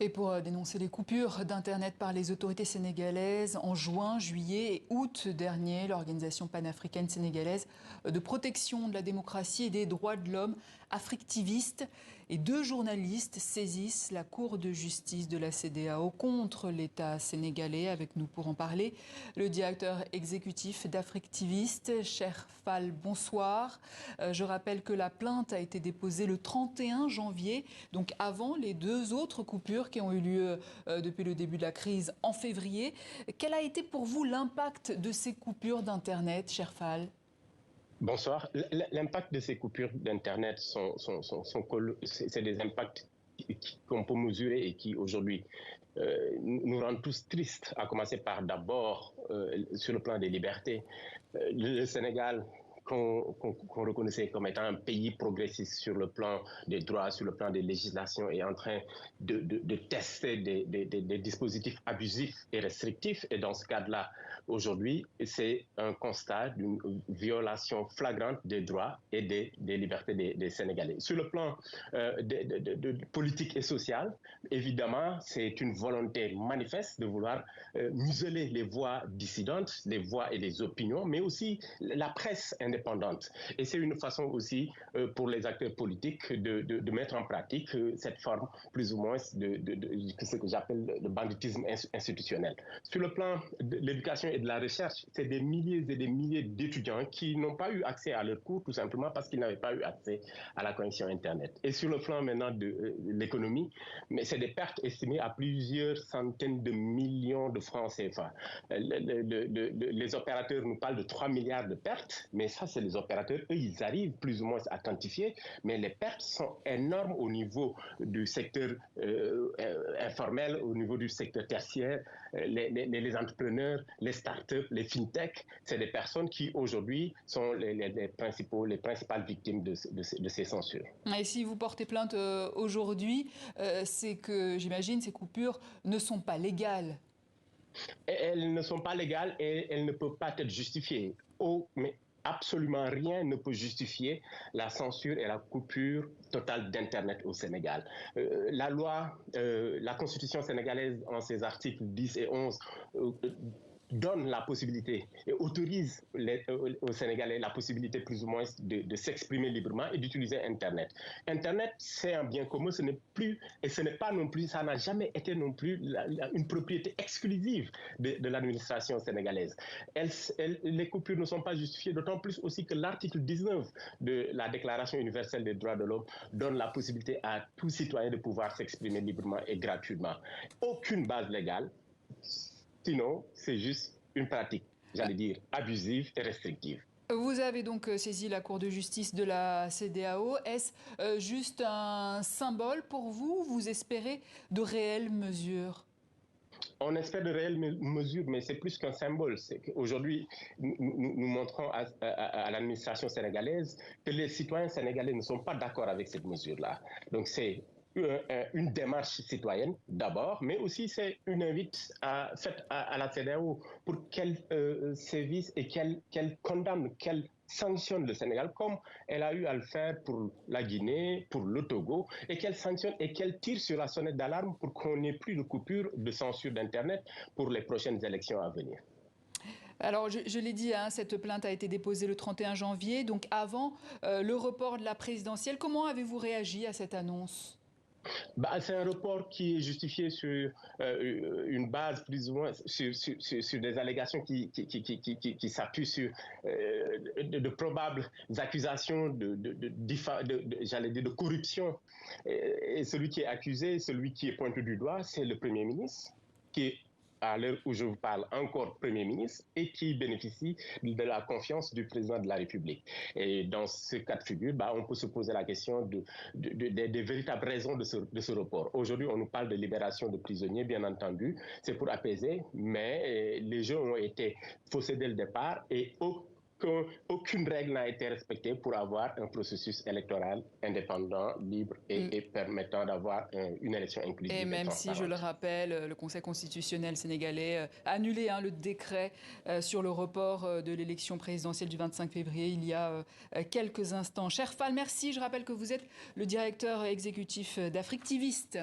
Et pour dénoncer les coupures d'Internet par les autorités sénégalaises, en juin, juillet et août dernier, l'organisation panafricaine sénégalaise de protection de la démocratie et des droits de l'homme, Africtiviste, et 2 journalistes saisissent la Cour de justice de la CEDEAO contre l'État sénégalais. Avec nous pour en parler, le directeur exécutif d'Africtiviste, Cheikh Fall, bonsoir. Je rappelle que la plainte a été déposée le 31 janvier, donc avant les 2 autres coupures qui ont eu lieu depuis le début de la crise en février. Quel a été pour vous l'impact de ces coupures d'Internet, Cheikh Fall ? Bonsoir. L'impact de ces coupures d'Internet c'est des impacts qu'on peut mesurer et qui aujourd'hui nous rendent tous tristes, à commencer par d'abord sur le plan des libertés. Le Sénégal, qu'on reconnaissait comme étant un pays progressiste sur le plan des droits, sur le plan des législations, est en train de tester des dispositifs abusifs et restrictifs. Et dans ce cadre-là, aujourd'hui, c'est un constat d'une violation flagrante des droits et des libertés des Sénégalais. Sur le plan de politique et social, évidemment, c'est une volonté manifeste de vouloir museler les voix dissidentes, les voix et les opinions, mais aussi la presse indépendante. Et c'est une façon aussi pour les acteurs politiques de mettre en pratique cette forme plus ou moins de ce que j'appelle le banditisme institutionnel. Sur le plan de l'éducation et de la recherche, c'est des milliers et des milliers d'étudiants qui n'ont pas eu accès à leurs cours tout simplement parce qu'ils n'avaient pas eu accès à la connexion Internet. Et sur le plan maintenant de l'économie, mais c'est des pertes estimées à plusieurs centaines de millions de francs CFA. Les opérateurs nous parlent de 3 milliards de pertes, mais ça, c'est les opérateurs. Eux, ils arrivent plus ou moins à quantifier, mais les pertes sont énormes au niveau du secteur informel, au niveau du secteur tertiaire, les entrepreneurs, les startups, les fintechs. C'est des personnes qui, aujourd'hui, sont les principales victimes de ces censures. Et si vous portez plainte aujourd'hui, c'est que, j'imagine, ces coupures ne sont pas légales. Elles ne sont pas légales et elles ne peuvent pas être justifiées. Mais absolument rien ne peut justifier la censure et la coupure totale d'Internet au Sénégal. La loi, la Constitution sénégalaise, en ses articles 10 et 11, donne la possibilité et autorise aux Sénégalais la possibilité plus ou moins de s'exprimer librement et d'utiliser Internet. Internet, c'est un bien commun, ce n'est plus, et ce n'est pas non plus, ça n'a jamais été non plus une propriété exclusive de l'administration sénégalaise. Les coupures ne sont pas justifiées, d'autant plus aussi que l'article 19 de la Déclaration universelle des droits de l'homme donne la possibilité à tout citoyen de pouvoir s'exprimer librement et gratuitement. Aucune base légale. Sinon, c'est juste une pratique, j'allais dire, abusive et restrictive. Vous avez donc saisi la Cour de justice de la CEDEAO. Est-ce juste un symbole pour vous? Vous espérez de réelles mesures? On espère de réelles mesures, mais c'est plus qu'un symbole. Aujourd'hui, nous montrons à l'administration sénégalaise que les citoyens sénégalais ne sont pas d'accord avec cette mesure-là. Donc c'est une démarche citoyenne d'abord, mais aussi c'est une invite faite à la CEDEAO pour qu'elle sévisse et qu'elle condamne, qu'elle sanctionne le Sénégal comme elle a eu à le faire pour la Guinée, pour le Togo, et qu'elle sanctionne et qu'elle tire sur la sonnette d'alarme pour qu'on n'ait plus de coupure de censure d'Internet pour les prochaines élections à venir. Alors, je l'ai dit, hein, cette plainte a été déposée le 31 janvier, donc avant le report de la présidentielle. Comment avez-vous réagi à cette annonce ? C'est un report qui est justifié sur une base plus ou moins sur des allégations qui s'appuient sur de probables accusations j'allais dire de corruption. Et celui qui est accusé, celui qui est pointé du doigt, c'est le Premier ministre, qui est à l'heure où je vous parle, encore Premier ministre, et qui bénéficie de la confiance du président de la République. Et dans ce cas de figure, on peut se poser la question des véritables raisons de ce report. Aujourd'hui, on nous parle de libération de prisonniers, bien entendu, c'est pour apaiser, mais les jeux ont été faussés dès le départ et aucune règle n'a été respectée pour avoir un processus électoral indépendant, libre et permettant d'avoir une élection inclusive. Et même si, je le rappelle, le Conseil constitutionnel sénégalais a annulé le décret sur le report de l'élection présidentielle du 25 février il y a quelques instants. Cheikh Fall, merci. Je rappelle que vous êtes le directeur exécutif d'Africtiviste.